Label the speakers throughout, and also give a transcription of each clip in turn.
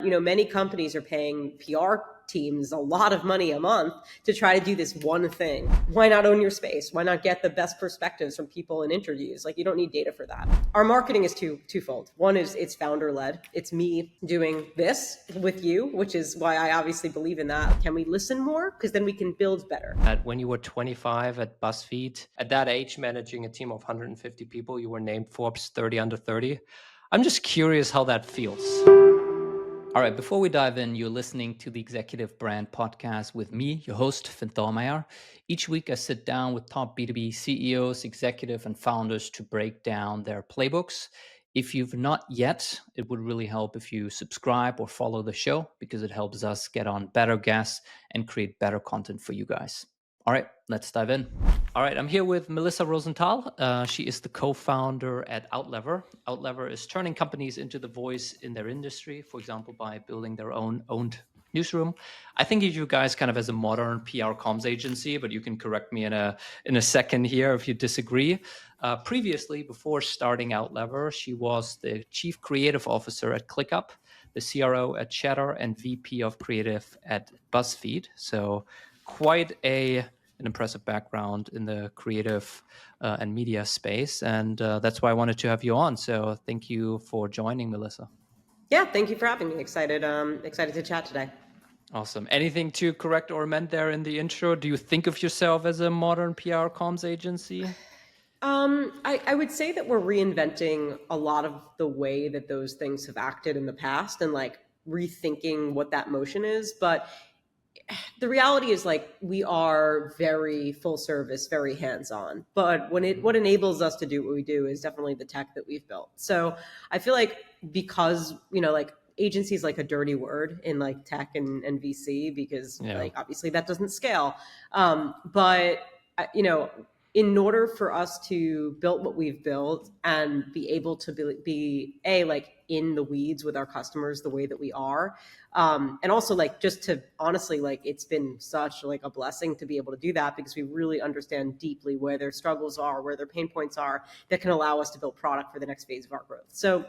Speaker 1: Many companies are paying PR teams a lot of money a month to try to do this one thing. Why not own your space? Why not get the best perspectives from people in interviews? You don't need data for that. Our marketing is twofold. One is it's founder led. It's me doing this with you, which is why I obviously believe in that. Can we listen more? Because then we can build better.
Speaker 2: When you were 25 at BuzzFeed, at that age, managing a team of 150 people, you were named Forbes 30 under 30. I'm just curious how that feels.
Speaker 3: All right, before we dive in, you're listening to the Executive Brand Podcast with me, your host, Finn Thalmeier. Each week, I sit down with top B2B CEOs, executive, and founders to break down their playbooks. If you've not yet, it would really help if you subscribe or follow the show because it helps us get on better guests and create better content for you guys. All right, let's dive in. All right, I'm here with Melissa Rosenthal. She is the co-founder at Outlever. Outlever is turning companies into the voice in their industry, for example, by building their own owned newsroom. I think of you guys kind of as a modern PR comms agency, but you can correct me in a second here if you disagree. Previously, before starting Outlever, she was the chief creative officer at ClickUp, the CRO at Cheddar, and VP of creative at BuzzFeed. So quite an impressive background in the creative and media space. And that's why I wanted to have you on. So thank you for joining, Melissa.
Speaker 1: Yeah, thank you for having me. Excited to chat today.
Speaker 3: Awesome. Anything to correct or amend there in the intro? Do you think of yourself as a modern PR comms agency?
Speaker 1: I would say that we're reinventing a lot of the way that those things have acted in the past and rethinking what that motion is. But the reality is we are very full service, very hands-on, but what enables us to do what we do is definitely the tech that we've built. So I feel because, agency is a dirty word in tech and VC because obviously that doesn't scale. But in order for us to build what we've built and be able to be in the weeds with our customers the way that we are, and also just to honestly, it's been such a blessing to be able to do that because we really understand deeply where their struggles are, where their pain points are that can allow us to build product for the next phase of our growth. So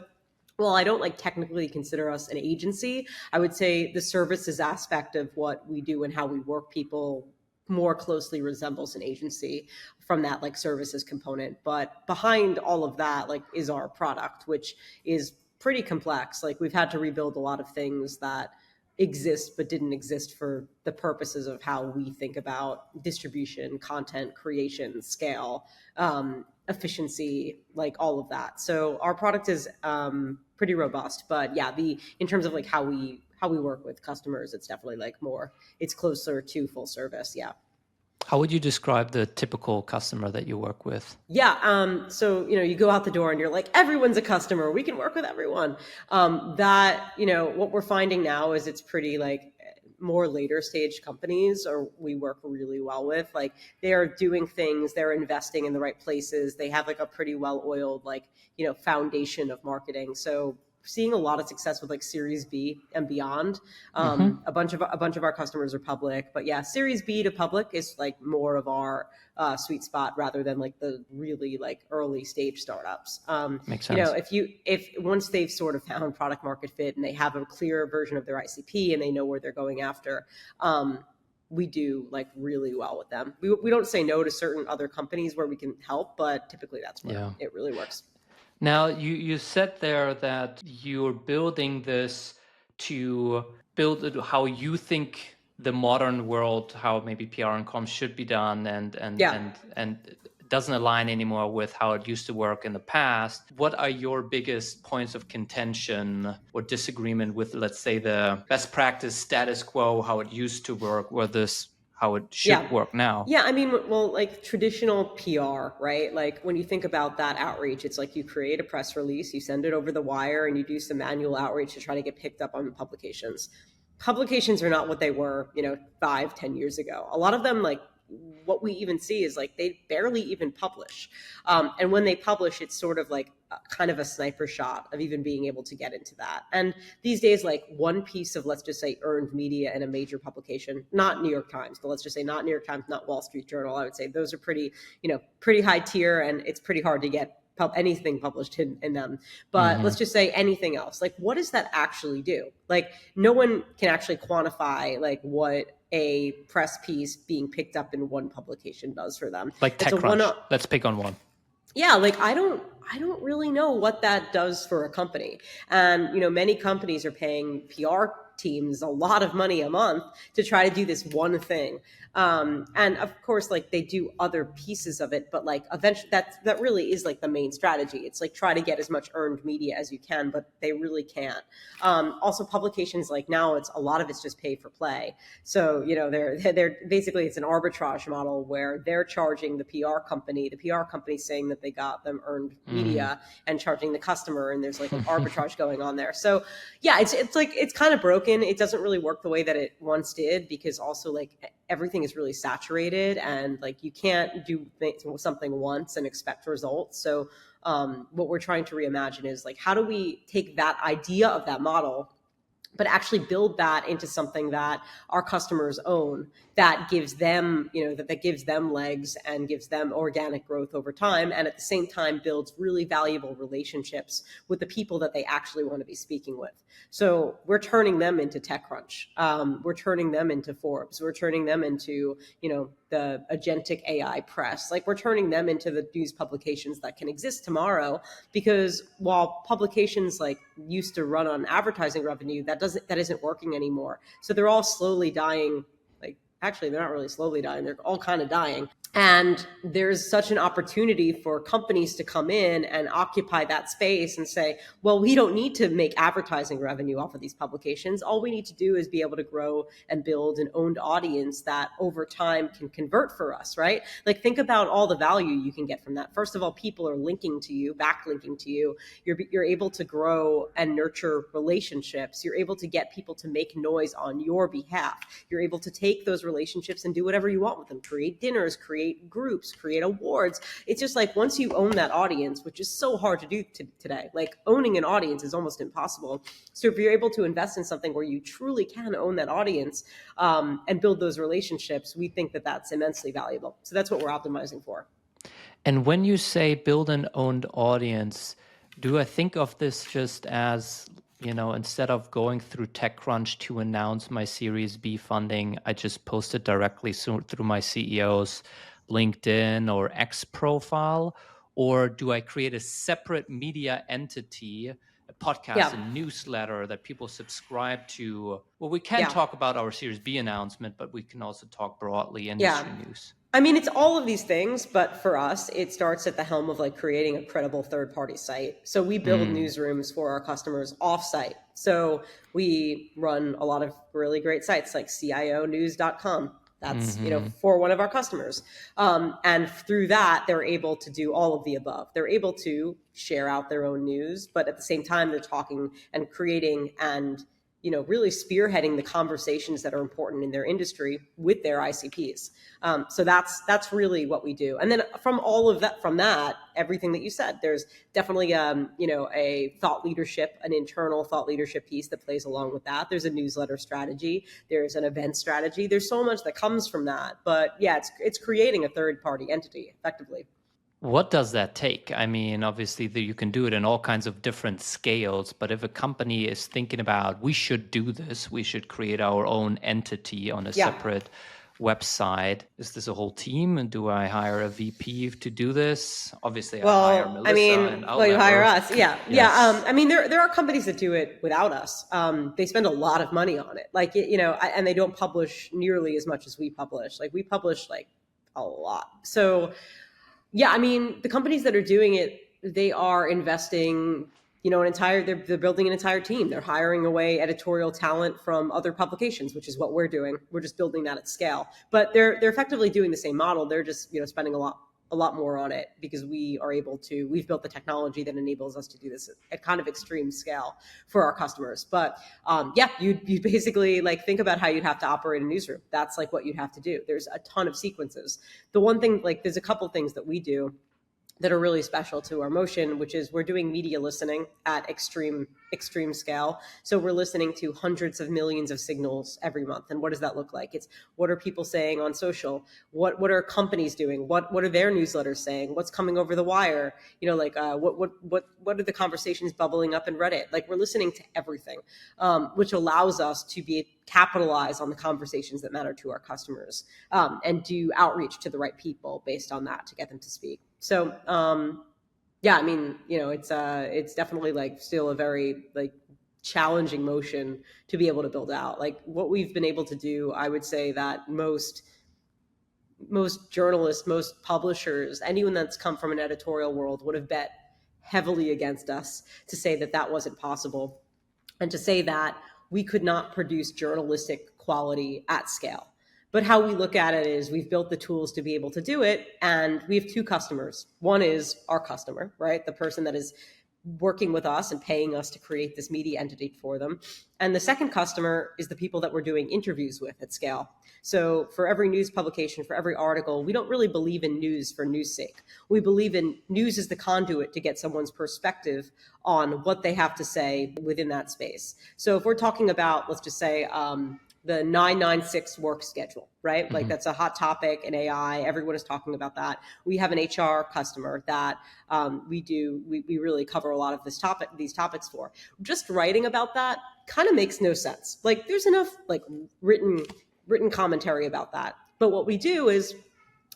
Speaker 1: while I don't technically consider us an agency, I would say the services aspect of what we do and how we work people more closely resembles an agency from that services component. But behind all of that is our product, which is pretty complex. We've had to rebuild a lot of things that exist but didn't exist for the purposes of how we think about distribution, content creation, scale, efficiency, all of that. So our product is pretty robust, but yeah, in terms of how we work with customers, it's definitely it's closer to full service. Yeah.
Speaker 3: How would you describe the typical customer that you work with?
Speaker 1: Yeah. So, you go out the door and you're everyone's a customer. We can work with everyone. What we're finding now is it's pretty more later stage companies or we work really well with, they are doing things, they're investing in the right places. They have a pretty well-oiled, foundation of marketing. So seeing a lot of success with Series B and beyond. A bunch of our customers are public, but yeah, Series B to public is more of our sweet spot rather than the really early stage startups.
Speaker 3: Makes sense.
Speaker 1: If once they've sort of found product market fit and they have a clear version of their ICP and they know where they're going after, we do really well with them. We don't say no to certain other companies where we can help, but typically that's where it really works.
Speaker 3: Now, you said there that you're building this to build it how you think the modern world, how maybe PR and comms should be done, and it doesn't align anymore with how it used to work in the past. What are your biggest points of contention or disagreement with, let's say, the best practice status quo, how it used to work, or how it should work now?
Speaker 1: Yeah, I mean, well, traditional PR, right? When you think about that outreach, it's you create a press release, you send it over the wire, and you do some manual outreach to try to get picked up on publications. Publications are not what they were, 5-10 years ago. A lot of them, what we even see is they barely even publish. And when they publish, it's sort of kind of a sniper shot of even being able to get into that. And these days, one piece of, let's just say, earned media in a major publication, not New York Times, but let's just say not New York Times, not Wall Street Journal, I would say those are pretty high tier, and it's pretty hard to get anything published in them. But let's just say anything else. Like, what does that actually do? Like, no one can actually quantify like what a press piece being picked up in one publication does for them.
Speaker 2: Like TechCrunch. Let's pick on one.
Speaker 1: Yeah, like I don't really know what that does for a company. And many companies are paying PR teams a lot of money a month to try to do this one thing. And of course, like they do other pieces of it, but like eventually that really is like the main strategy. It's like try to get as much earned media as you can, but they really can't. Also, publications, like now a lot of it's just pay for play. So, they're basically, it's an arbitrage model where they're charging the PR company saying that they got them earned media and charging the customer. And there's like an arbitrage going on there. So yeah, it's like, it's kind of broken. It doesn't really work the way that it once did, because also like everything is really saturated, and like you can't do something once and expect results. So what we're trying to reimagine is like, how do we take that idea of that model, but actually build that into something that our customers own, that gives them, that gives them legs and gives them organic growth over time, and at the same time builds really valuable relationships with the people that they actually want to be speaking with. So we're turning them into TechCrunch. We're turning them into Forbes. We're turning them into, the agentic AI press. Like we're turning them into the news publications that can exist tomorrow, because while publications like used to run on advertising revenue, that isn't working anymore. So they're all slowly dying. Like actually, they're not really slowly dying. They're all kind of dying. And there's such an opportunity for companies to come in and occupy that space and say, well, we don't need to make advertising revenue off of these publications. All we need to do is be able to grow and build an owned audience that over time can convert for us, right? Like think about all the value you can get from that. First of all, people are linking to you, backlinking to you. You're able to grow and nurture relationships. You're able to get people to make noise on your behalf. You're able to take those relationships and do whatever you want with them. Create dinners, create groups, create awards. It's just like once you own that audience, which is so hard to do today, like owning an audience is almost impossible. So if you're able to invest in something where you truly can own that audience and build those relationships, we think that that's immensely valuable. So that's what we're optimizing for.
Speaker 2: And when you say build an owned audience, do I think of this just as, instead of going through TechCrunch to announce my Series B funding, I just post it directly through my CEO's LinkedIn or X profile? Or do I create a separate media entity, a podcast, a newsletter that people subscribe to? Well, we can talk about our Series B announcement, but we can also talk broadly industry news.
Speaker 1: I mean, it's all of these things, but for us, it starts at the helm of like creating a credible third-party site. So we build newsrooms for our customers off-site. So we run a lot of really great sites like CIOnews.com. That's, for one of our customers. And through that, they're able to do all of the above. They're able to share out their own news, but at the same time, they're talking and creating and really spearheading the conversations that are important in their industry with their ICPs. So that's really what we do. And then from all of that, everything that you said, there's definitely, a thought leadership, an internal thought leadership piece that plays along with that. There's a newsletter strategy. There's an event strategy. There's so much that comes from that. But yeah, it's creating a third party entity effectively.
Speaker 2: What does that take? I mean, obviously you can do it in all kinds of different scales, but if a company is thinking about, we should do this, we should create our own entity on a separate website, is this a whole team? And do I hire a VP to do this? Obviously, I hire Melissa and Outlever.
Speaker 1: You hire us. Yeah. I mean, there are companies that do it without us. They spend a lot of money on it. Like, and they don't publish nearly as much as we publish. Like we publish like a lot. So yeah, I mean, the companies that are doing it, they are investing, they're building an entire team. They're hiring away editorial talent from other publications, which is what we're doing. We're just building that at scale. But they're effectively doing the same model. They're just, spending a lot more on it because we've built the technology that enables us to do this at kind of extreme scale for our customers. But you basically like think about how you'd have to operate a newsroom. That's like what you'd have to do. There's a ton of sequences. The one thing, like there's a couple things that we do that are really special to our motion, which is we're doing media listening at extreme scale. So we're listening to hundreds of millions of signals every month. And what does that look like? It's what are people saying on social? What are companies doing? What are their newsletters saying? What's coming over the wire? What are the conversations bubbling up in Reddit? Like, we're listening to everything, which allows us to capitalize on the conversations that matter to our customers, and do outreach to the right people based on that to get them to speak. So, yeah, I mean, it's definitely like still a very like challenging motion to be able to build out. Like, what we've been able to do, I would say that most journalists, most publishers, anyone that's come from an editorial world would have bet heavily against us to say that that wasn't possible, and to say that we could not produce journalistic quality at scale. But how we look at it is we've built the tools to be able to do it. And we have two customers. One is our customer, right? The person that is working with us and paying us to create this media entity for them. And the second customer is the people that we're doing interviews with at scale. So for every news publication, for every article, we don't really believe in news for news sake. We believe in news as the conduit to get someone's perspective on what they have to say within that space. So if we're talking about, let's just say, the 996 work schedule, right? Mm-hmm. Like, that's a hot topic in AI. Everyone is talking about that. We have an HR customer that we really cover a lot of these topics for. Just writing about that kind of makes no sense. Like, there's enough like written commentary about that. But what we do is,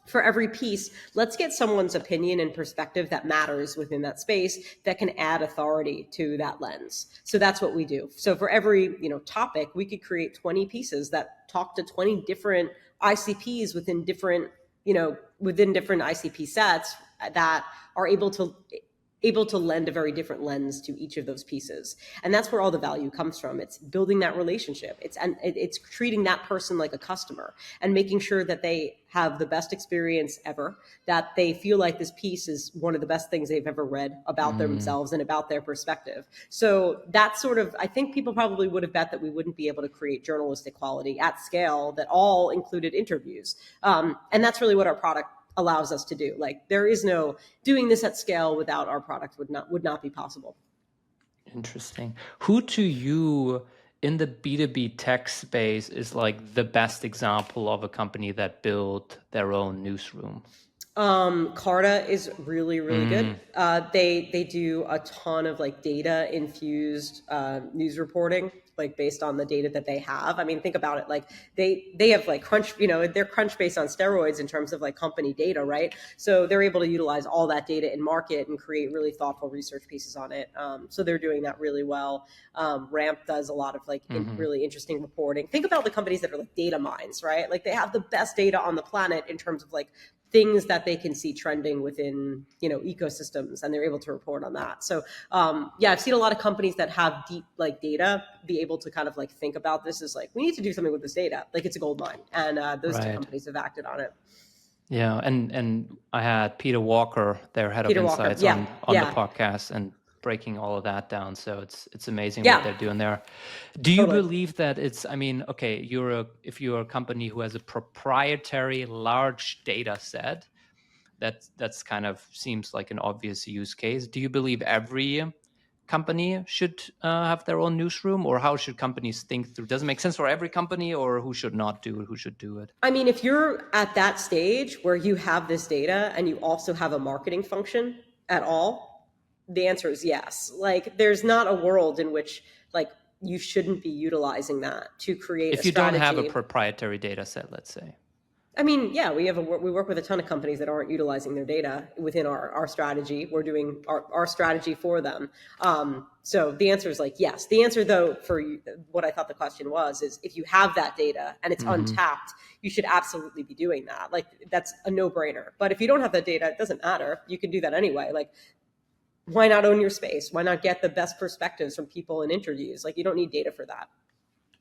Speaker 1: for every piece, let's get someone's opinion and perspective that matters within that space that can add authority to that lens. So that's what we do. So for every topic, we could create 20 pieces that talk to 20 different ICPs within different ICP sets that are able to lend a very different lens to each of those pieces. And that's where all the value comes from. It's building that relationship. It's treating that person like a customer and making sure that they have the best experience ever, that they feel like this piece is one of the best things they've ever read about themselves and about their perspective. So that's sort of, I think people probably would have bet that we wouldn't be able to create journalistic quality at scale that all included interviews. And that's really what our product allows us to do. Like, there is no doing this at scale without our product would not be possible.
Speaker 2: Interesting. Who to you in the B2B tech space is like the best example of a company that built their own newsroom?
Speaker 1: Carta is really, really good. They do a ton of like data infused news reporting, like based on the data that they have. I mean, think about it. Like, they have like they're Crunchbase on steroids in terms of like company data, right? So they're able to utilize all that data in market and create really thoughtful research pieces on it. So they're doing that really well. Ramp does a lot of like really interesting reporting. Think about the companies that are like data mines, right? Like, they have the best data on the planet in terms of like things that they can see trending within, ecosystems, and they're able to report on that. So, I've seen a lot of companies that have deep like data be able to kind of like think about this as like, we need to do something with this data. Like, it's a gold mine, and those two companies have acted on it.
Speaker 2: Yeah, and I had Peter Walker, their head of insights, on the podcast, and breaking all of that down. So it's amazing what they're doing there. Do you believe that it's, I mean, okay, if you're a company who has a proprietary large data set, that's kind of seems like an obvious use case. Do you believe every company should have their own newsroom, or how should companies think through? Does it make sense for every company, or who should not do it, who should do it?
Speaker 1: I mean, if you're at that stage where you have this data and you also have a marketing function at all, the answer is yes. Like, there's not a world in which like you shouldn't be utilizing that to create
Speaker 2: if you don't have a proprietary data set, let's say.
Speaker 1: I mean, yeah, we work with a ton of companies that aren't utilizing their data within our strategy. We're doing our strategy for them. So the answer is like, yes. The answer, though, for what I thought the question was, is if you have that data and it's untapped, you should absolutely be doing that. Like, that's a no-brainer. But if you don't have that data, it doesn't matter. You can do that anyway. Like, why not own your space? Why not get the best perspectives from people in interviews? Like, you don't need data for that.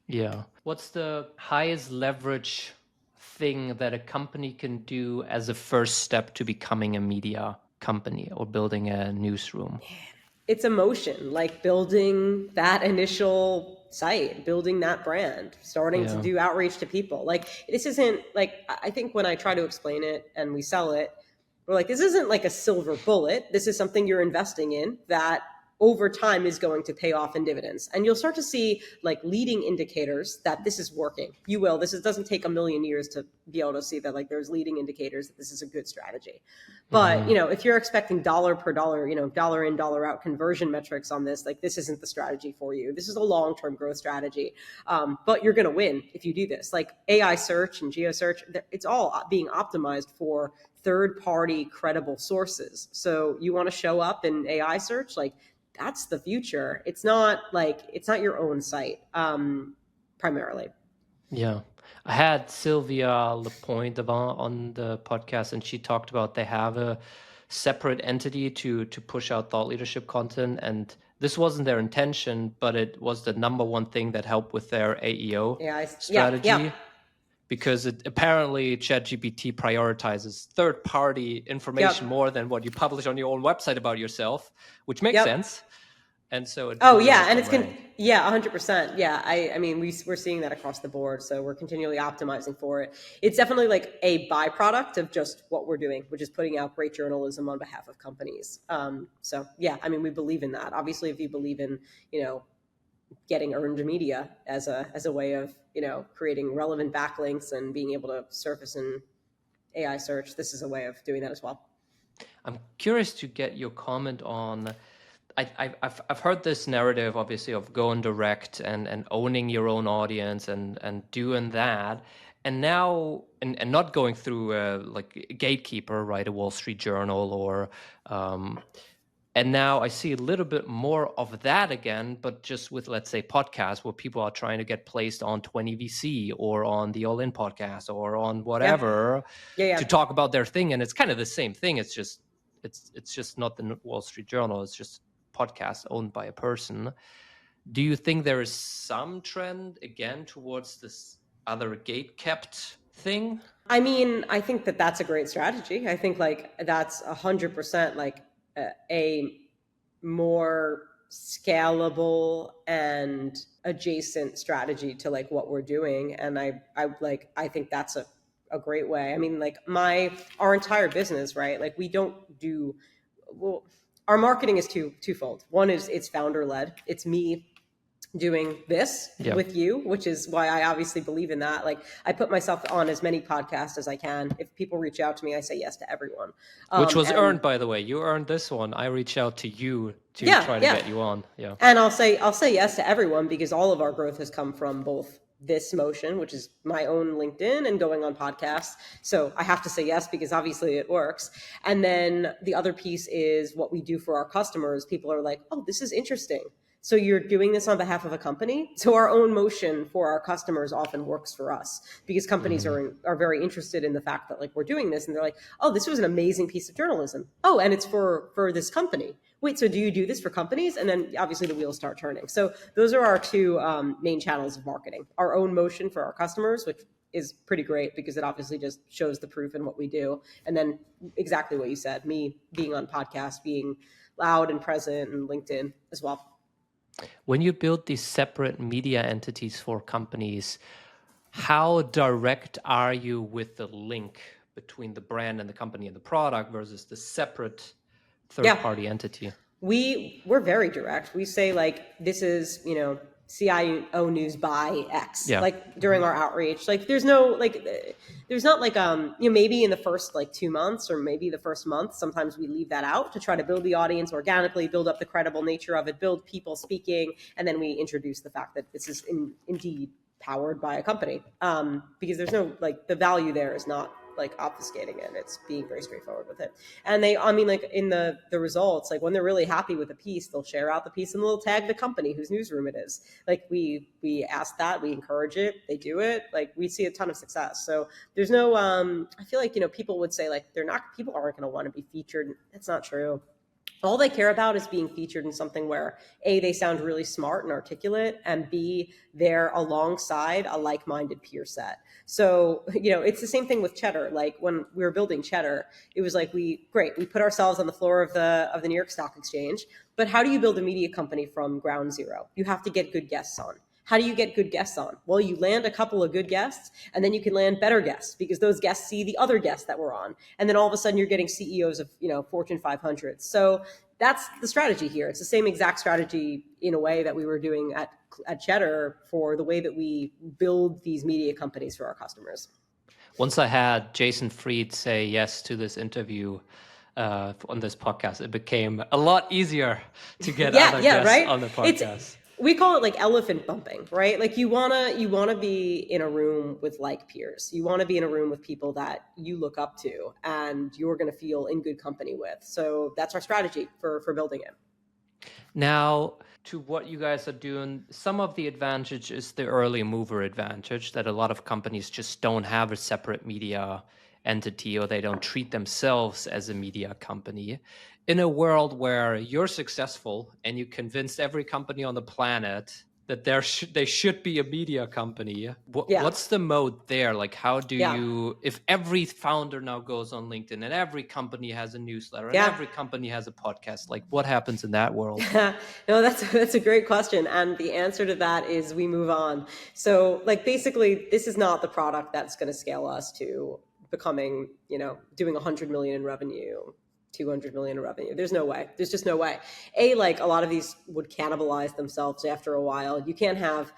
Speaker 2: Yeah. What's the highest leverage thing that a company can do as a first step to becoming a media company or building a newsroom?
Speaker 1: It's emotion, like building that initial site, building that brand, starting to do outreach to people. Like, this isn't like, I think when I try to explain it and we sell it, We're like, this isn't like a silver bullet. This is something you're investing in that over time is going to pay off in dividends. And you'll start to see like leading indicators that this is working. You will. Doesn't take a million years to be able to see that like there's leading indicators that this is a good strategy. But, if you're expecting dollar per dollar, dollar in, dollar out conversion metrics on this, like this isn't the strategy for you. This is a long-term growth strategy. But you're going to win if you do this. Like AI search and geo search, it's all being optimized for third-party credible sources. So you want to show up in AI search, like that's the future. It's not your own site, primarily.
Speaker 2: Yeah. I had Sylvia Lapointe on the podcast, and she talked about they have a separate entity to push out thought leadership content. And this wasn't their intention, but it was the number one thing that helped with their AEO strategy.
Speaker 1: Yeah.
Speaker 2: Because apparently ChatGPT prioritizes third-party information more than what you publish on your own website about yourself, which makes sense. And so it
Speaker 1: 100%. Yeah. I mean, we're seeing that across the board. So we're continually optimizing for it. It's definitely like a byproduct of just what we're doing, which is putting out great journalism on behalf of companies. So yeah, I mean, we believe in that. Obviously, if you believe in, getting earned media as a way of, creating relevant backlinks and being able to surface in AI search, this is a way of doing that as well.
Speaker 2: I'm curious to get your comment on, I've heard this narrative, obviously, of going direct and owning your own audience and doing that. And now, and not going through like a gatekeeper, right, a Wall Street Journal or... And now I see a little bit more of that again, but just with, let's say, podcasts where people are trying to get placed on 20VC or on the All In podcast or on whatever to talk about their thing. And it's kind of the same thing. It's just not the Wall Street Journal. It's just podcast owned by a person. Do you think there is some trend again towards this other gate-kept thing?
Speaker 1: I mean, I think that's a great strategy. I think like that's 100% like a more scalable and adjacent strategy to like what we're doing. And I think that's a great way. I mean, like our entire business, right? Like we don't do, our marketing is twofold. One is it's founder led. It's me doing this with you, which is why I obviously believe in that. Like I put myself on as many podcasts as I can. If people reach out to me, I say yes to everyone.
Speaker 2: Which was earned, by the way. You earned this one. I reach out to you to try to get you on. Yeah.
Speaker 1: And I'll say yes to everyone because all of our growth has come from both this motion, which is my own LinkedIn and going on podcasts. So I have to say yes because obviously it works. And then the other piece is what we do for our customers. People are like, oh, this is interesting. So you're doing this on behalf of a company. So our own motion for our customers often works for us because companies are very interested in the fact that like we're doing this and they're like, oh, this was an amazing piece of journalism. Oh, and it's for this company. Wait, so do you do this for companies? And then obviously the wheels start turning. So those are our two main channels of marketing. Our own motion for our customers, which is pretty great because it obviously just shows the proof in what we do. And then exactly what you said, me being on podcasts, being loud and present and LinkedIn as well.
Speaker 2: When you build these separate media entities for companies, how direct are you with the link between the brand and the company and the product versus the separate third-party entity?
Speaker 1: We're very direct. We say like, this is, CIO news by X, like during our outreach, like there's not like, maybe in the first like 2 months or maybe the first month, sometimes we leave that out to try to build the audience organically, build up the credible nature of it, build people speaking. And then we introduce the fact that this is indeed powered by a company. Because there's no, like the value there is not like obfuscating it. It's being very straightforward with it. And like in the results, like when they're really happy with a piece, they'll share out the piece and they'll tag the company whose newsroom it is. Like we ask that, we encourage it, they do it. Like we see a ton of success. So there's no, I feel like, people would say like people aren't going to want to be featured. That's not true. All they care about is being featured in something where A, they sound really smart and articulate, and B, they're alongside a like-minded peer set. So, it's the same thing with Cheddar. Like when we were building Cheddar, it was like we put ourselves on the floor of the New York Stock Exchange. But how do you build a media company from ground zero? You have to get good guests on. How do you get good guests on? Well, you land a couple of good guests, and then you can land better guests because those guests see the other guests that were on. And then all of a sudden you're getting CEOs of, Fortune 500. So that's the strategy here. It's the same exact strategy in a way that we were doing at Cheddar for the way that we build these media companies for our customers.
Speaker 2: Once I had Jason Fried say yes to this interview on this podcast, it became a lot easier to get other guests on the podcast.
Speaker 1: We call it like elephant bumping, right? Like you wanna be in a room with like peers. You want to be in a room with people that you look up to and you're going to feel in good company with. So that's our strategy for building it.
Speaker 2: Now, to what you guys are doing, some of the advantage is the early mover advantage, that a lot of companies just don't have a separate media entity, or they don't treat themselves as a media company. In a world where you're successful and you convinced every company on the planet that they should be a media company, what's the moat there? Like, how do you, if every founder now goes on LinkedIn and every company has a newsletter and every company has a podcast, like what happens in that world?
Speaker 1: No, that's a great question. And the answer to that is we move on. So like, basically this is not the product that's going to scale us to becoming, doing 100 million in revenue, 200 million in revenue. There's no way. There's just no way. Like a lot of these would cannibalize themselves after a while. You can't have,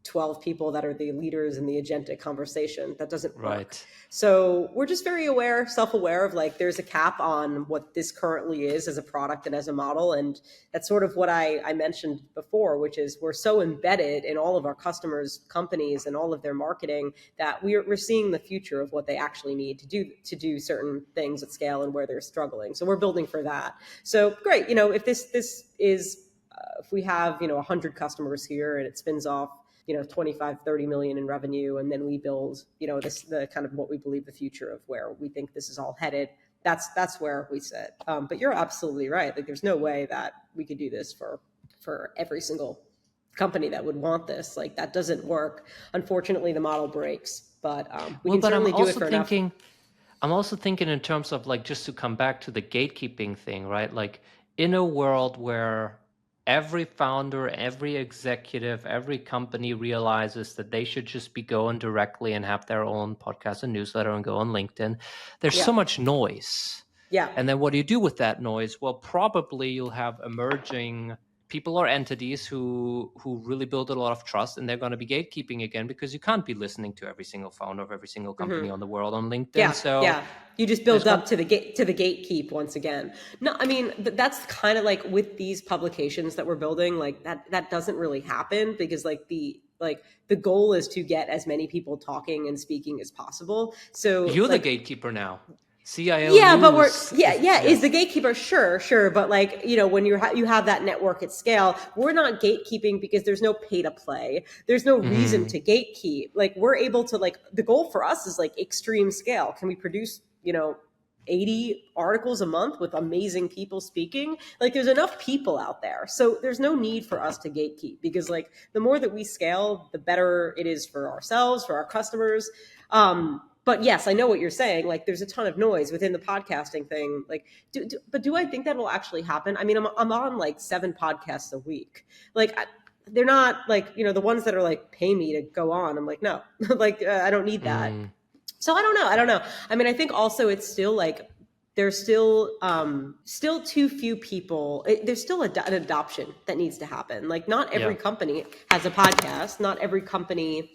Speaker 1: 12 people that are the leaders in the agentic conversation. That doesn't work.
Speaker 2: Right.
Speaker 1: So we're just very self-aware of like, there's a cap on what this currently is as a product and as a model. And that's sort of what I mentioned before, which is we're so embedded in all of our customers' companies and all of their marketing that we're seeing the future of what they actually need to do certain things at scale and where they're struggling. So we're building for that. So great. If this is, if we have, 100 customers here and it spins off, 25, 30 million in revenue. And then we build, the kind of what we believe the future of where we think this is all headed. That's where we sit. But you're absolutely right. Like there's no way that we could do this for every single company that would want this. Like that doesn't work. Unfortunately, the model breaks, but we can certainly do it for enough.
Speaker 2: I'm also thinking in terms of like, just to come back to the gatekeeping thing, right? Like in a world where every founder, every executive, every company realizes that they should just be going directly and have their own podcast and newsletter and go on LinkedIn. There's so much noise.
Speaker 1: Yeah.
Speaker 2: And then what do you do with that noise? Well, probably you'll have emerging people or entities who really build a lot of trust, and they're going to be gatekeeping again, because you can't be listening to every single founder of every single company on the world on LinkedIn.
Speaker 1: You just build up to the gatekeep once again. No, I mean, that's kind of like with these publications that we're building, like that doesn't really happen because the goal is to get as many people talking and speaking as possible. So
Speaker 2: you're the gatekeeper now. CIO
Speaker 1: News. But is the gatekeeper? Sure. But like, when you have that network at scale, we're not gatekeeping because there's no pay to play. There's no reason to gatekeep. Like we're able to the goal for us is like extreme scale. Can we produce, 80 articles a month with amazing people speaking? Like there's enough people out there. So there's no need for us to gatekeep because like the more that we scale, the better it is for ourselves, for our customers. But yes, I know what you're saying. Like there's a ton of noise within the podcasting thing. Like, but do I think that will actually happen? I mean, I'm on like 7 podcasts a week. Like they're not like, the ones that are like pay me to go on. I'm like, no, I don't need that. So I don't know. I mean, I think also it's still like, there's still too few people. There's still an adoption that needs to happen. Like not every company has a podcast. Not every company,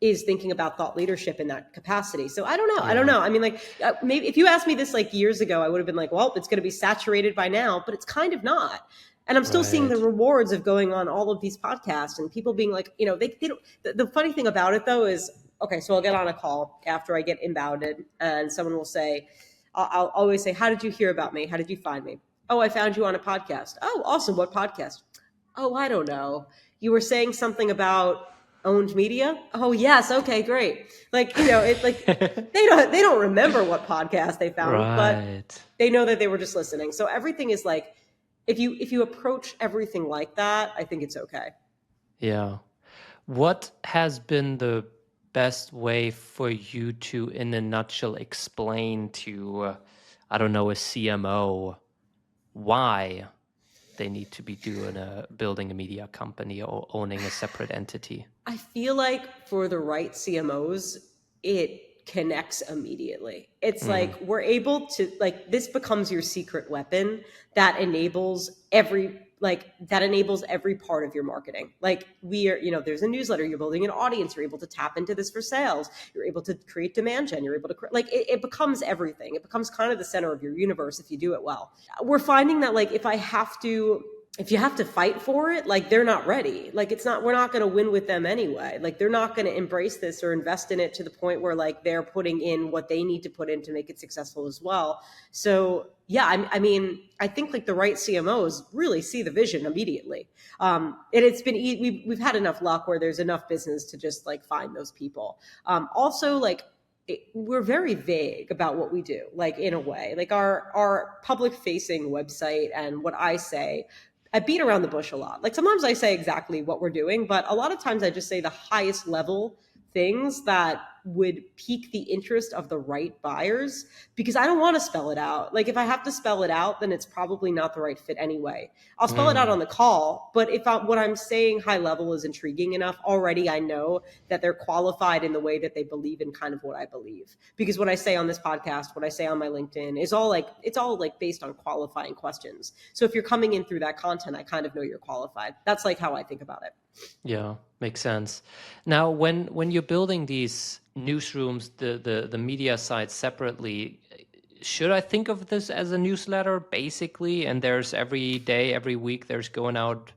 Speaker 1: is thinking about thought leadership in that capacity. So I don't know. I mean, like maybe if you asked me this like years ago, I would have been like, well, it's going to be saturated by now, but it's kind of not. And I'm still seeing the rewards of going on all of these podcasts and people being like, they don't, the funny thing about it though is, okay, so I'll get on a call after I get inbounded and someone will say, I'll always say, how did you hear about me? How did you find me? Oh, I found you on a podcast. Oh, awesome. What podcast? Oh, I don't know. You were saying something about owned media. Oh yes. Okay, great. Like, it's like they don't remember what podcast they found, but they know that they were just listening. So everything is like, if you approach everything like that, I think it's okay.
Speaker 2: Yeah. What has been the best way for you to, in a nutshell, explain to, I don't know, a CMO why they need to be doing building a media company or owning a separate entity?
Speaker 1: I feel like for the right CMOs, it connects immediately. It's like we're able to, like, this becomes your secret weapon that enables every part of your marketing. Like, we are, there's a newsletter, you're building an audience, you're able to tap into this for sales, you're able to create demand gen, you're able to it becomes everything. It becomes kind of the center of your universe if you do it well. We're finding that, like, if you have to fight for it, like, they're not ready. Like, we're not going to win with them anyway. Like, they're not going to embrace this or invest in it to the point where, like, they're putting in what they need to put in to make it successful as well. So yeah, I mean, I think, like, the right CMOs really see the vision immediately. And it's been, we've had enough luck where there's enough business to just, like, find those people. Also, like, we're very vague about what we do, like, in a way, like our public facing website and what I say, I beat around the bush a lot. Like, sometimes I say exactly what we're doing, but a lot of times I just say the highest level things that would pique the interest of the right buyers, because I don't want to spell it out. Like, if I have to spell it out, then it's probably not the right fit anyway. I'll spell it out on the call, but if what I'm saying high level is intriguing enough, already I know that they're qualified in the way that they believe in kind of what I believe. Because what I say on this podcast, what I say on my LinkedIn is all based on qualifying questions. So if you're coming in through that content, I kind of know you're qualified. That's like how I think about it.
Speaker 2: Yeah, makes sense. Now, when you're building these newsrooms, the media side separately, should I think of this as a newsletter basically? And there's every day, every week, there's going out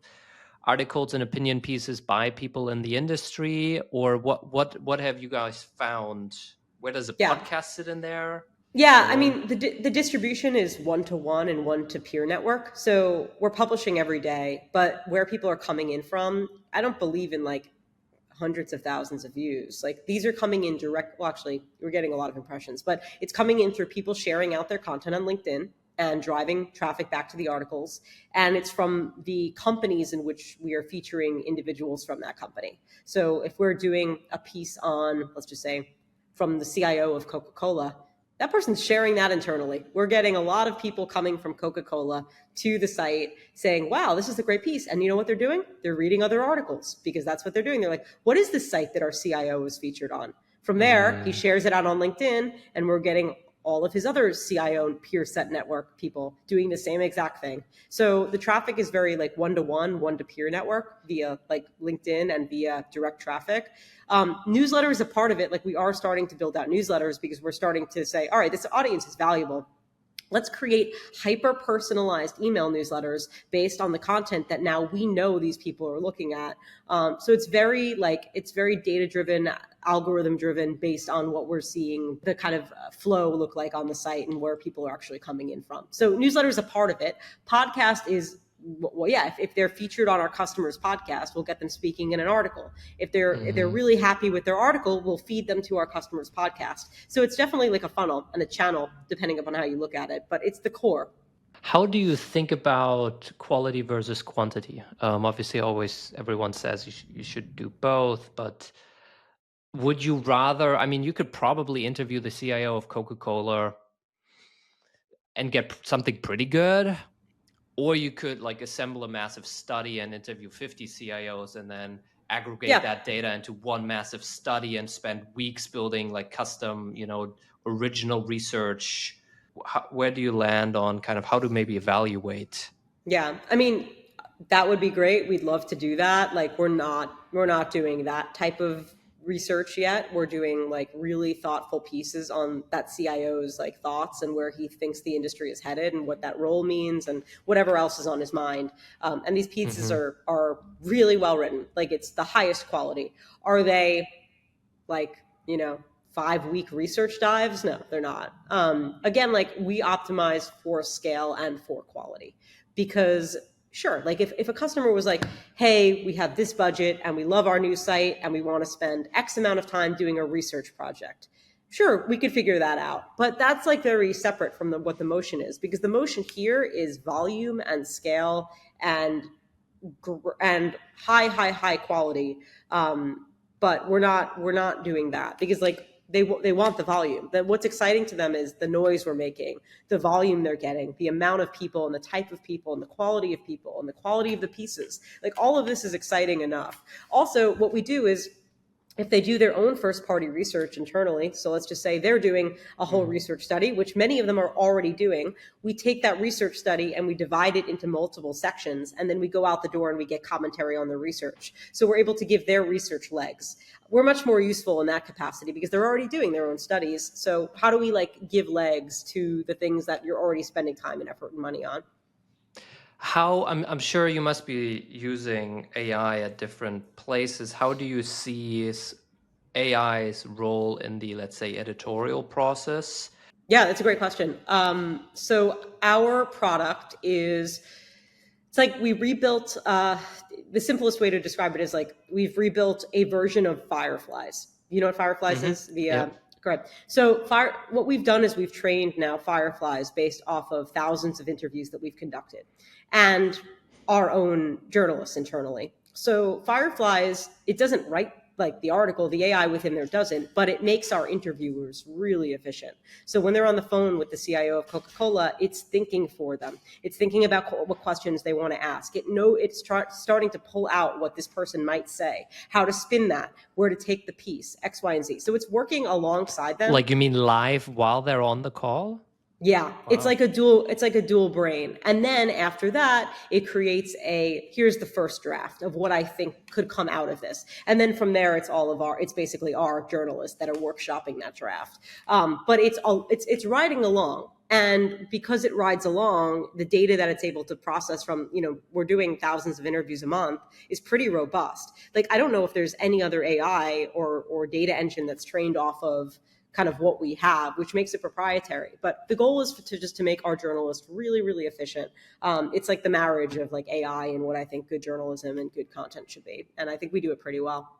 Speaker 2: articles and opinion pieces by people in the industry, or what have you guys found? Where does a podcast sit in there?
Speaker 1: Yeah, I mean, the distribution is one-to-one and one-to-peer network. So we're publishing every day, but where people are coming in from, I don't believe in, like, hundreds of thousands of views. Like, these are coming in direct. Well, actually, we're getting a lot of impressions, but it's coming in through people sharing out their content on LinkedIn and driving traffic back to the articles. And it's from the companies in which we are featuring individuals from that company. So if we're doing a piece on, let's just say, from the CIO of Coca-Cola, that person's sharing that internally. We're getting a lot of people coming from Coca-Cola to the site saying, wow, this is a great piece. And you know what they're doing? They're reading other articles, because that's what they're doing. They're like, what is this site that our CIO is featured on? From there, he shares it out on LinkedIn, and we're getting all of his other CIO and peer set network people doing the same exact thing. So the traffic is very, like, one-to-one, one-to-peer network via, like, LinkedIn and via direct traffic. Newsletter is a part of it. Like, we are starting to build out newsletters because we're starting to say, all right, this audience is valuable. Let's create hyper-personalized email newsletters based on the content that now we know these people are looking at. So it's very data-driven, algorithm-driven, based on what we're seeing the kind of flow look like on the site and where people are actually coming in from. So newsletter is a part of it. Podcast is, well, yeah, if they're featured on our customer's podcast, we'll get them speaking in an article. If they're really happy with their article, we'll feed them to our customer's podcast. So it's definitely like a funnel and a channel, depending upon how you look at it, but it's the core.
Speaker 2: How do you think about quality versus quantity? Obviously, always everyone says you should do both, but would you rather, I mean, you could probably interview the CIO of Coca-Cola and get something pretty good, or you could, like, assemble a massive study and interview 50 CIOs and then aggregate that data into one massive study and spend weeks building, like, custom, original research. Where do you land on kind of how to maybe evaluate?
Speaker 1: Yeah, I mean, that would be great. We'd love to do that. Like, we're not doing that type of research yet. We're doing, like, really thoughtful pieces on that CIO's, like, thoughts and where he thinks the industry is headed and what that role means and whatever else is on his mind. And these pieces are really well written. Like, it's the highest quality. Are they, like, 5-week research dives? No, they're not. Again, like, we optimize for scale and for quality, because sure, like, if a customer was like, hey, we have this budget and we love our new site and we want to spend X amount of time doing a research project, sure, we could figure that out. But that's, like, very separate from what the motion is, because the motion here is volume and scale and high quality. But we're not doing that, because, like, they want the volume. That what's exciting to them is the noise we're making, the volume they're getting, the amount of people and the type of people and the quality of people and the quality of the pieces. Like all of this is exciting enough. Also, what we do is if they do their own first party research internally, so let's just say they're doing a whole research study, which many of them are already doing, we take that research study and we divide it into multiple sections, and then we go out the door and we get commentary on the research. So we're able to give their research legs. We're much more useful in that capacity because they're already doing their own studies. So how do we like give legs to the things that you're already spending time and effort and money on?
Speaker 2: How I'm sure you must be using AI at different places. How do you see AI's role in the, let's say, editorial process?
Speaker 1: Yeah, that's a great question. So our product is, it's like we rebuilt, the simplest way to describe it is like we've rebuilt a version of Fireflies. You know what Fireflies is? Correct. So what we've done is we've trained now Fireflies based off of thousands of interviews that we've conducted and our own journalists internally. So Fireflies, it doesn't write like the article, the AI within there doesn't, but it makes our interviewers really efficient. So when they're on the phone with the CIO of Coca-Cola, it's thinking for them. It's thinking about what questions they want to ask. It's starting to pull out what this person might say, how to spin that, where to take the piece, X, Y, and Z. So it's working alongside them.
Speaker 2: Like you mean live while they're on the call?
Speaker 1: Yeah,
Speaker 2: Wow.
Speaker 1: it's like a dual brain. And then after that, it creates here's the first draft of what I think could come out of this. And then from there, it's basically our journalists that are workshopping that draft. But it's riding along. And because it rides along, the data that it's able to process from, we're doing thousands of interviews a month is pretty robust. Like, I don't know if there's any other AI or data engine that's trained off of kind of what we have, which makes it proprietary. But the goal is to make our journalists really, really efficient. It's like the marriage of like AI and what I think good journalism and good content should be. And I think we do it pretty well.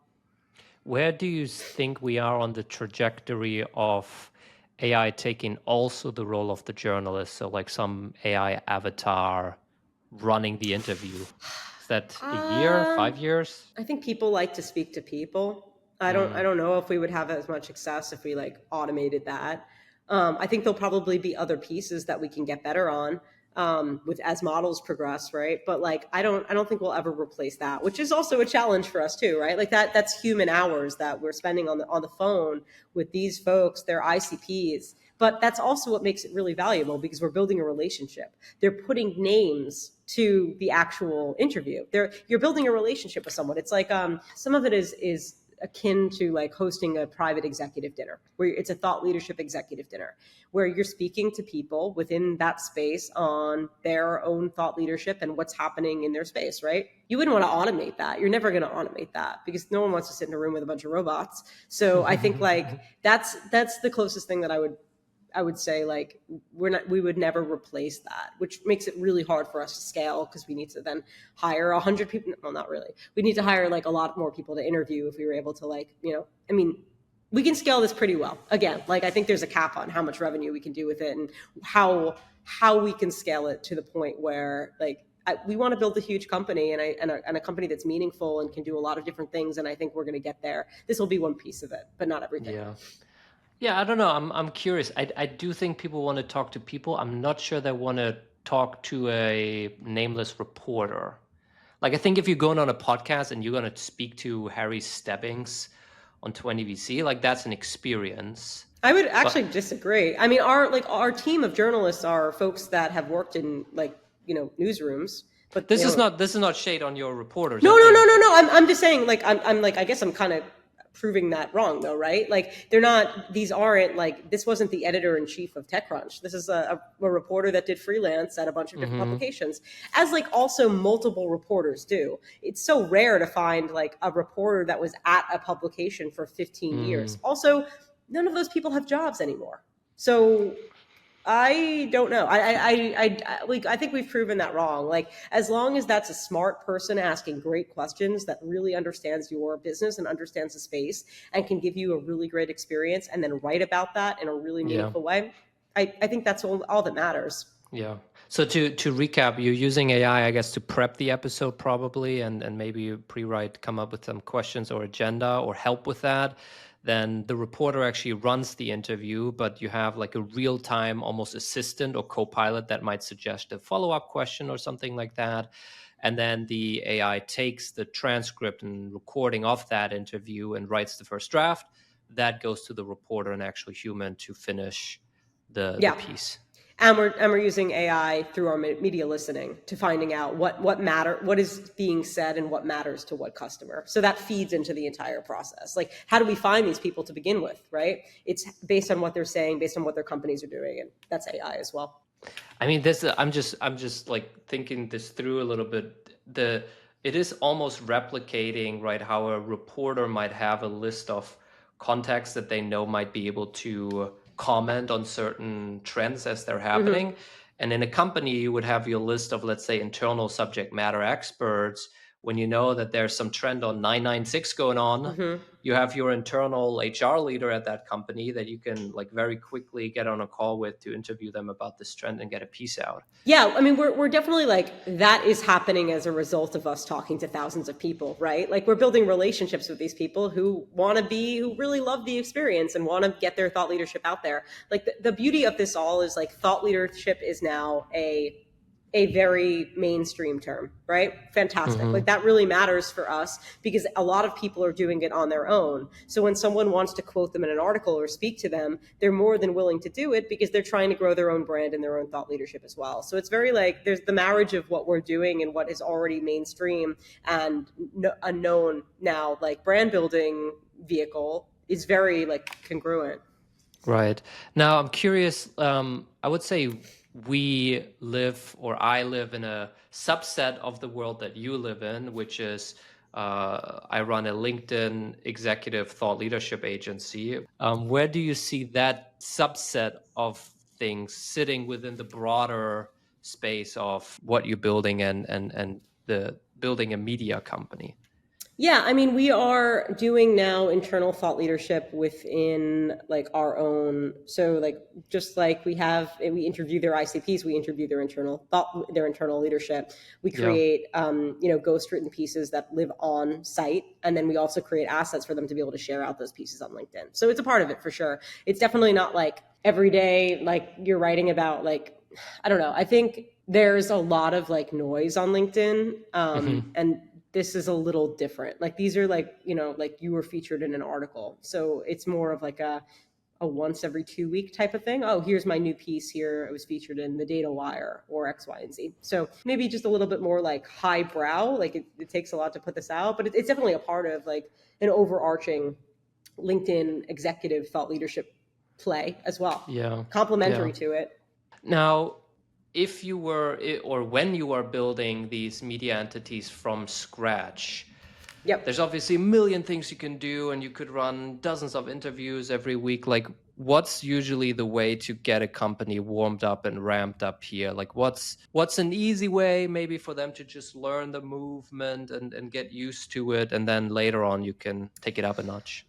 Speaker 2: Where do you think we are on the trajectory of AI taking also the role of the journalist? So like some AI avatar running the interview. Is that a year, 5 years?
Speaker 1: I think people like to speak to people. I don't know if we would have as much success if we like automated that. I think there'll probably be other pieces that we can get better on as models progress, right? But like I don't think we'll ever replace that, which is also a challenge for us too, right? Like that's human hours that we're spending on the phone with these folks, their ICPs. But that's also what makes it really valuable because we're building a relationship. They're putting names to the actual interview. You're building a relationship with someone. It's like some of it is akin to like hosting a private executive dinner where it's a thought leadership executive dinner where you're speaking to people within that space on their own thought leadership and what's happening in their space, right? You wouldn't want to automate that. You're never going to automate that because no one wants to sit in a room with a bunch of robots. So I think like that's the closest thing that I would say like we would never replace that, which makes it really hard for us to scale because we need to then hire 100 people. Well, not really. We need to hire like a lot more people to interview if we were able to like, we can scale this pretty well. Again, like I think there's a cap on how much revenue we can do with it and how we can scale it to the point where like we want to build a huge company and a company that's meaningful and can do a lot of different things. And I think we're going to get there. This will be one piece of it, but not everything.
Speaker 2: Yeah, I don't know. I'm curious. I do think people want to talk to people. I'm not sure they want to talk to a nameless reporter. Like I think if you're going on a podcast and you're going to speak to Harry Stebbings on 20VC, like that's an experience.
Speaker 1: I would actually disagree. I mean, our team of journalists are folks that have worked in like, newsrooms. But
Speaker 2: this is not shade on your reporters.
Speaker 1: No. I'm just saying like I'm like I guess I'm kind of proving that wrong though, right? Like this wasn't the editor-in-chief of TechCrunch. This is a reporter that did freelance at a bunch of different publications, as like also multiple reporters do. It's so rare to find like a reporter that was at a publication for 15 years. Also, none of those people have jobs anymore. So I don't know. I think we've proven that wrong. Like as long as that's a smart person asking great questions that really understands your business and understands the space and can give you a really great experience and then write about that in a really meaningful way, I think that's all that matters.
Speaker 2: Yeah. So to recap, you're using AI, I guess, to prep the episode probably, and maybe you come up with some questions or agenda or help with that. Then the reporter actually runs the interview, but you have like a real-time almost assistant or co-pilot that might suggest a follow-up question or something like that. And then the AI takes the transcript and recording of that interview and writes the first draft. That goes to the reporter and actually human to finish the piece.
Speaker 1: And we're using AI through our media listening to finding out what is being said and what matters to what customer. So that feeds into the entire process. Like, how do we find these people to begin with, right? It's based on what they're saying, based on what their companies are doing, and that's AI as well.
Speaker 2: I mean, I'm just like thinking this through a little bit. It is almost replicating, right, how a reporter might have a list of contacts that they know might be able to comment on certain trends as they're happening. Mm-hmm. And in a company, you would have your list of, let's say, internal subject matter experts. When you know that there's some trend on 996 going on, mm-hmm. you have your internal HR leader at that company that you can like very quickly get on a call with to interview them about this trend and get a piece out.
Speaker 1: Yeah, I mean, we're definitely like, that is happening as a result of us talking to thousands of people, right? Like, we're building relationships with these people who really love the experience and want to get their thought leadership out there. Like, the beauty of this all is like, thought leadership is now a very mainstream term, right? Fantastic. Mm-hmm. Like, that really matters for us because a lot of people are doing it on their own. So when someone wants to quote them in an article or speak to them, they're more than willing to do it because they're trying to grow their own brand and their own thought leadership as well. So it's very like, there's the marriage of what we're doing and what is already mainstream and a known now like brand building vehicle is very like congruent.
Speaker 2: Right. Now I'm curious, I would say I live in a subset of the world that you live in, which is I run a LinkedIn executive thought leadership agency. Where do you see that subset of things sitting within the broader space of what you're building and the building a media company?
Speaker 1: Yeah, I mean, we are doing now internal thought leadership within like our own. So like, just like we interview their ICPs, we interview their internal leadership. We create, ghost-written pieces that live on site. And then we also create assets for them to be able to share out those pieces on LinkedIn. So it's a part of it for sure. It's definitely not like every day, like you're writing about like, I don't know. I think there's a lot of like noise on LinkedIn and this is a little different. Like, these are like, like you were featured in an article. So it's more of like a once every 2 week type of thing. Oh, here's my new piece here. It was featured in the Data Wire or X, Y, and Z. So maybe just a little bit more like highbrow. Like it takes a lot to put this out, but it's definitely a part of like an overarching LinkedIn executive thought leadership play as well.
Speaker 2: Yeah.
Speaker 1: Complementary to it.
Speaker 2: Now, if you were, or when you are building these media entities from scratch, there's obviously a million things you can do, and you could run dozens of interviews every week. Like, what's usually the way to get a company warmed up and ramped up here? Like, what's an easy way maybe for them to just learn the movement and get used to it, and then later on you can take it up a notch?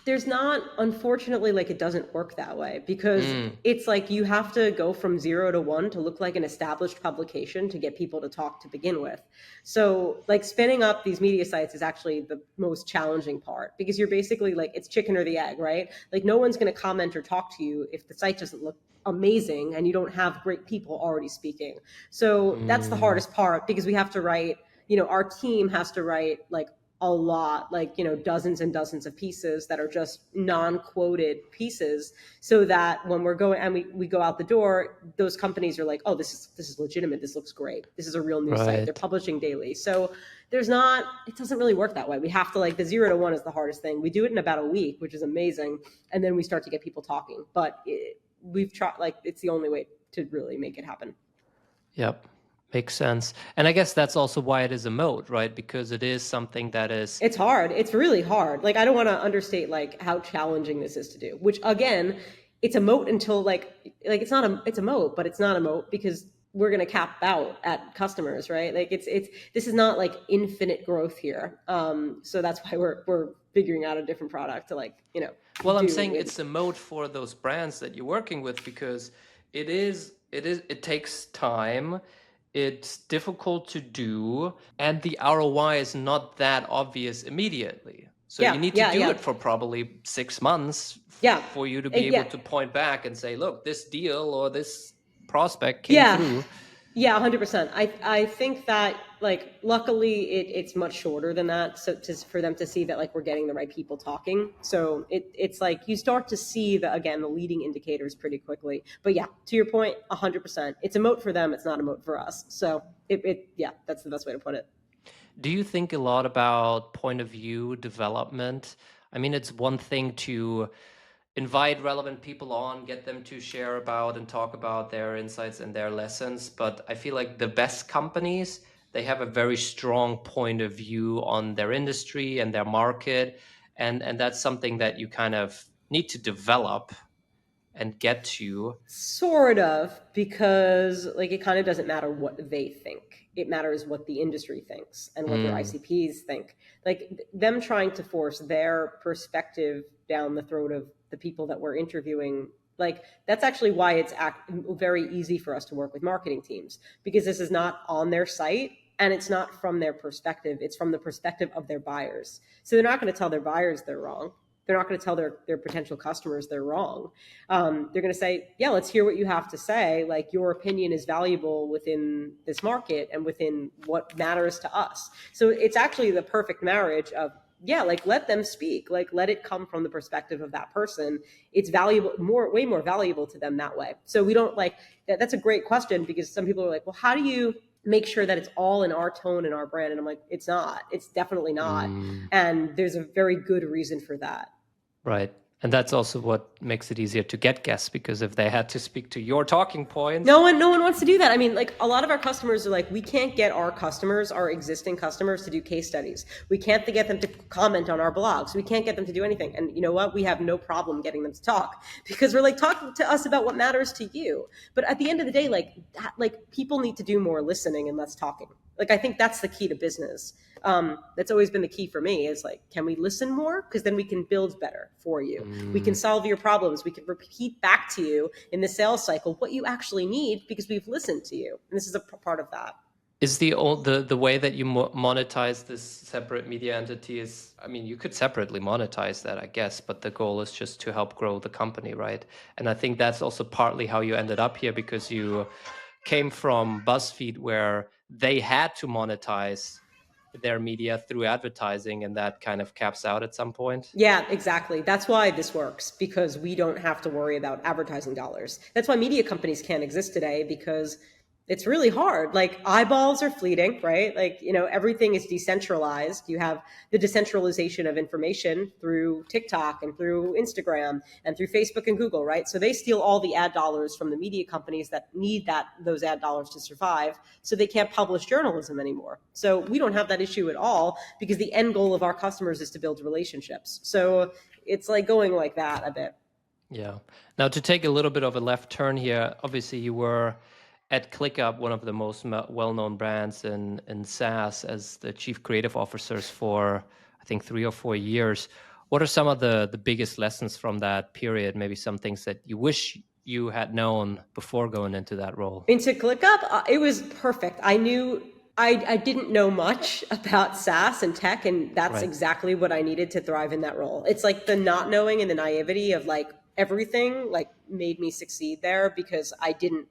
Speaker 1: There's not, unfortunately, like it doesn't work that way because it's like you have to go from 0 to 1 to look like an established publication to get people to talk to begin with. So like spinning up these media sites is actually the most challenging part because you're basically like, it's chicken or the egg, right? Like no one's going to comment or talk to you if the site doesn't look amazing and you don't have great people already speaking. So that's the hardest part because we have to write, our team has to write like a lot, like, dozens and dozens of pieces that are just non-quoted pieces so that when we're going and we go out the door, those companies are like, oh, this is legitimate. This looks great. This is a real news site. They're publishing daily. So it doesn't really work that way. We have to like the 0 to 1 is the hardest thing. We do it in about a week, which is amazing. And then we start to get people talking, but we've tried, like, it's the only way to really make it happen.
Speaker 2: Yep. Makes sense. And I guess that's also why it is a moat, right? Because it is something that is...
Speaker 1: It's hard. It's really hard. Like, I don't want to understate like how challenging this is to do, which again, it's a moat until it's a moat, but it's not a moat because we're going to cap out at customers, right? Like this is not like infinite growth here. So that's why we're figuring out a different product to Well,
Speaker 2: I'm saying it's a moat for those brands that you're working with because It takes time. It's difficult to do, and the ROI is not that obvious immediately. So you need to do it for probably 6 months for you to be able to point back and say, look, this deal or this prospect came through.
Speaker 1: Yeah, 100%. I think that, like, luckily it's much shorter than that. So for them to see that, like, we're getting the right people talking. So it's like you start to see the leading indicators pretty quickly. But yeah, to your point, 100%. It's a moat for them. It's not a moat for us. So that's the best way to put it.
Speaker 2: Do you think a lot about point of view development? I mean, it's one thing to invite relevant people on, get them to share about and talk about their insights and their lessons. But I feel like the best companies, they have a very strong point of view on their industry and their market. And that's something that you kind of need to develop and get to.
Speaker 1: Sort of, because like it kind of doesn't matter what they think. It matters what the industry thinks and what their ICPs think. Like them trying to force their perspective down the throat of the people that we're interviewing, like that's actually why it's very easy for us to work with marketing teams, because this is not on their site and it's not from their perspective. It's from the perspective of their buyers. So they're not going to tell their buyers they're wrong. They're not going to tell their potential customers they're wrong. They're going to say, yeah, let's hear what you have to say. Like your opinion is valuable within this market and within what matters to us. So it's actually the perfect marriage of, yeah, like let them speak, like let it come from the perspective of that person. It's valuable, way more valuable to them that way. So we don't like that. That's a great question, because some people are like, well, how do you make sure that it's all in our tone and our brand? And I'm like, it's not. It's definitely not. And there's a very good reason for that.
Speaker 2: Right. And that's also what makes it easier to get guests, because if they had to speak to your talking points.
Speaker 1: No one wants to do that. I mean, like a lot of our customers are like, we can't get our customers, our existing customers, to do case studies. We can't get them to comment on our blogs. We can't get them to do anything. And you know what? We have no problem getting them to talk, because we're like, talk to us about what matters to you. But at the end of the day, like people need to do more listening and less talking. Like, I think that's the key to business. That's always been the key for me, is like, can we listen more? Because then we can build better for you. We can solve your problems. We can repeat back to you in the sales cycle what you actually need, because we've listened to you. And this is a part of that.
Speaker 2: Is the way that you monetize this separate media entity is, I mean, you could separately monetize that, I guess, but the goal is just to help grow the company, right? And I think that's also partly how you ended up here, because you came from BuzzFeed, where they had to monetize their media through advertising, and that kind of caps out at some point.
Speaker 1: Yeah, exactly. That's why this works, because we don't have to worry about advertising dollars. That's why media companies can't exist today, because it's really hard. Like eyeballs are fleeting, right? Like, you know, everything is decentralized. You have the decentralization of information through TikTok and through Instagram and through Facebook and Google, right? So they steal all the ad dollars from the media companies that need those ad dollars to survive. So they can't publish journalism anymore. So we don't have that issue at all, because the end goal of our customers is to build relationships. So it's like going like that a bit.
Speaker 2: Yeah. Now, to take a little bit of a left turn here, obviously you were at ClickUp, one of the most well-known brands in SaaS, as the chief creative officers for, I think, 3 or 4 years. What are some of the biggest lessons from that period? Maybe some things that you wish you had known before going into that role?
Speaker 1: Into ClickUp, it was perfect. I knew I didn't know much about SaaS and tech, and that's exactly what I needed to thrive in that role. It's like the not knowing and the naivety of like everything like made me succeed there, because I didn't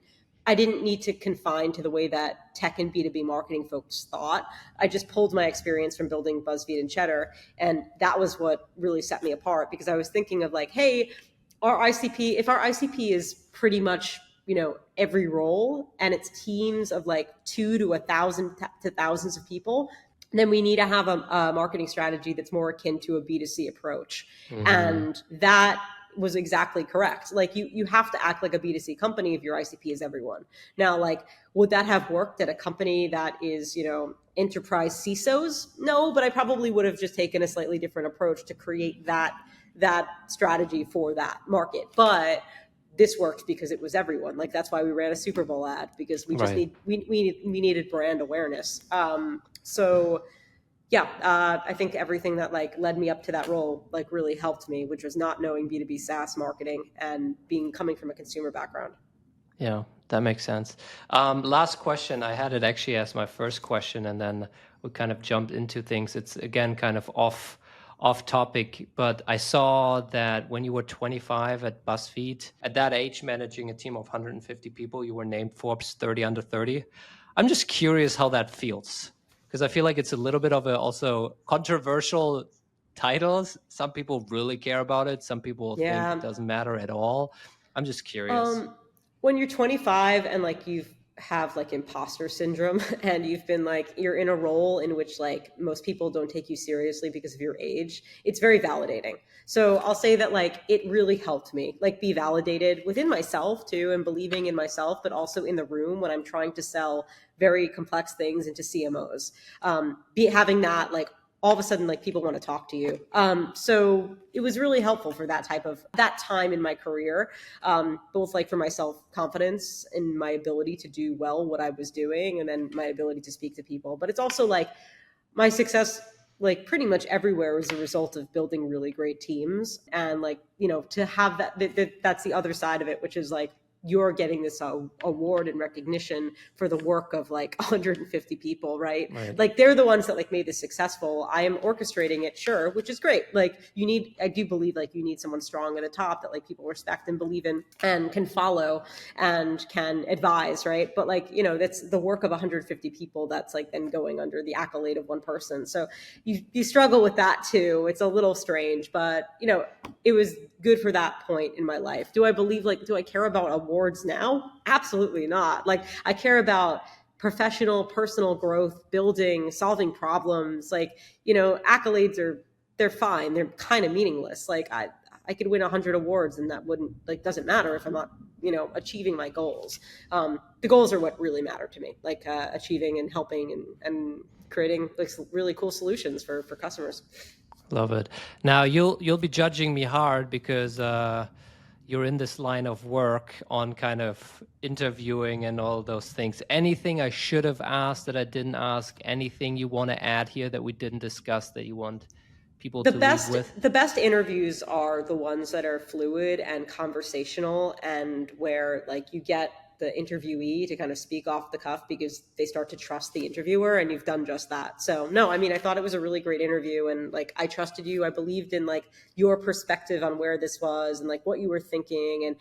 Speaker 1: need to confine to the way that tech and B2B marketing folks thought. I just pulled my experience from building BuzzFeed and Cheddar, and that was what really set me apart, because I was thinking of like, hey, if our ICP is pretty much, you know, every role, and it's teams of like 2 to 1,000 to thousands of people, then we need to have a marketing strategy that's more akin to a B2C approach. And that was exactly correct. Like you have to act like a B2C company if your ICP is everyone. Now, like, would that have worked at a company that is, you know, enterprise CISOs? No, but I probably would have just taken a slightly different approach to create that strategy for that market. But this worked because it was everyone. Like, that's why we ran a Super Bowl ad, because we just we needed brand awareness. So yeah, I think everything that like led me up to that role like really helped me, which was not knowing B2B SaaS marketing and coming from a consumer background.
Speaker 2: Yeah, that makes sense. Last question. I had it actually as my first question, and then we kind of jumped into things. It's again kind of off topic, but I saw that when you were 25 at BuzzFeed, at that age, managing a team of 150 people, you were named Forbes 30 under 30. I'm just curious how that feels, because I feel like it's a little bit of a also controversial titles. Some people really care about it. Some people think it
Speaker 1: Yeah.
Speaker 2: doesn't matter at all. I'm just curious.
Speaker 1: When you're 25 and like you've have like imposter syndrome and you've been like you're in a role in which like most people don't take you seriously because of your age, it's very validating. So I'll say that like it really helped me like be validated within myself too, and believing in myself, but also in the room when I'm trying to sell very complex things into CMOs. Be having that like all of a sudden like people want to talk to you. So it was really helpful for that time in my career, both like for my self-confidence and my ability to do well what I was doing, and then my ability to speak to people. But it's also like my success like pretty much everywhere was a result of building really great teams. And like, to have that's the other side of it, which is like you're getting this award and recognition for the work of like 150 people, right? Like they're the ones that like made this successful. I am orchestrating it, sure, which is great. Like I do believe like you need someone strong at the top that like people respect and believe in and can follow and can advise, right? But like, that's the work of 150 people that's like then going under the accolade of one person. So you struggle with that too. It's a little strange, but it was good for that point in my life. Do I care about awards now? Absolutely not. Like I care about professional, personal growth, building, solving problems. Like, accolades they're fine. They're kind of meaningless. Like I could win 100 awards and that doesn't matter if I'm not, achieving my goals. The goals are what really matter to me, like achieving and helping and creating like really cool solutions for customers.
Speaker 2: Love it. Now you'll be judging me hard because you're in this line of work on kind of interviewing and all those things. Anything I should have asked that I didn't ask? Anything you want to add here that we didn't discuss that you want people to leave with?
Speaker 1: The best interviews are the ones that are fluid and conversational, and where like you get the interviewee to kind of speak off the cuff because they start to trust the interviewer, and you've done just that. So no, I mean, I thought it was a really great interview, and like I trusted you. I believed in like your perspective on where this was and like what you were thinking, and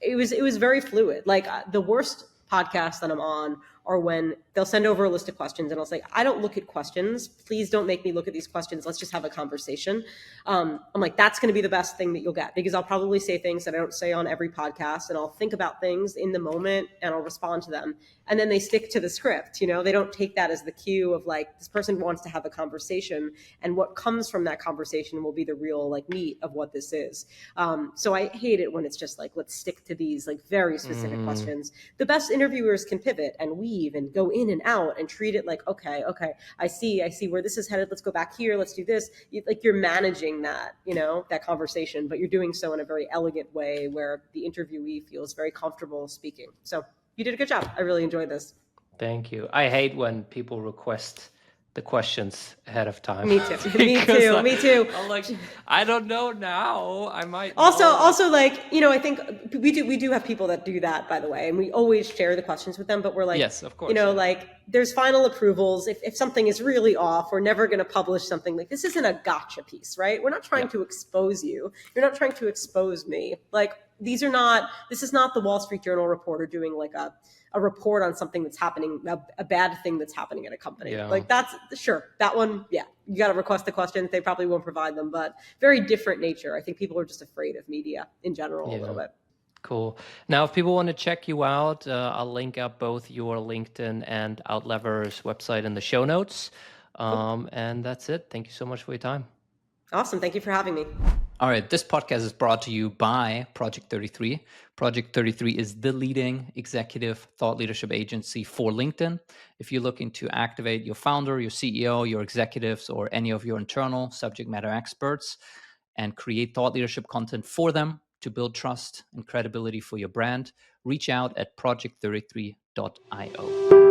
Speaker 1: it was very fluid. Like the worst podcast that I'm on or when they'll send over a list of questions and I'll say, I don't look at questions. Please don't make me look at these questions. Let's just have a conversation. I'm like, that's going to be the best thing that you'll get, because I'll probably say things that I don't say on every podcast, and I'll think about things in the moment and I'll respond to them. And then they stick to the script. They don't take that as the cue of like, this person wants to have a conversation, and what comes from that conversation will be the real like meat of what this is. So I hate it when it's just like, let's stick to these like very specific questions. The best interviewers can pivot and weave and go in and out and treat it like, okay, I see where this is headed. Let's go back here. Let's do this. Like you're managing that, that conversation, but you're doing so in a very elegant way where the interviewee feels very comfortable speaking. So you did a good job. I really enjoyed this.
Speaker 2: Thank you. I hate when people request the questions ahead of time.
Speaker 1: Me too. Me too.
Speaker 2: I'm like, I don't know now. I might
Speaker 1: also like, I think we do have people that do that, by the way, and we always share the questions with them, but we're like,
Speaker 2: yes, of course,
Speaker 1: like there's final approvals. If something is really off, we're never going to publish something. Like this isn't a gotcha piece, right? We're not trying to expose you. You're not trying to expose me. Like this is not the Wall Street Journal reporter doing like a report on something that's happening, a bad thing that's happening at a company. Yeah. Like that's sure that one. Yeah. You got to request the questions. They probably won't provide them, but very different nature. I think people are just afraid of media in general a little bit.
Speaker 2: Cool. Now, if people want to check you out, I'll link up both your LinkedIn and Outlever's website in the show notes. And that's it. Thank you so much for your time.
Speaker 1: Awesome. Thank you for having me.
Speaker 3: All right, this podcast is brought to you by Project 33. Project 33 is the leading executive thought leadership agency for LinkedIn. If you're looking to activate your founder, your CEO, your executives, or any of your internal subject matter experts and create thought leadership content for them to build trust and credibility for your brand, reach out at project33.io.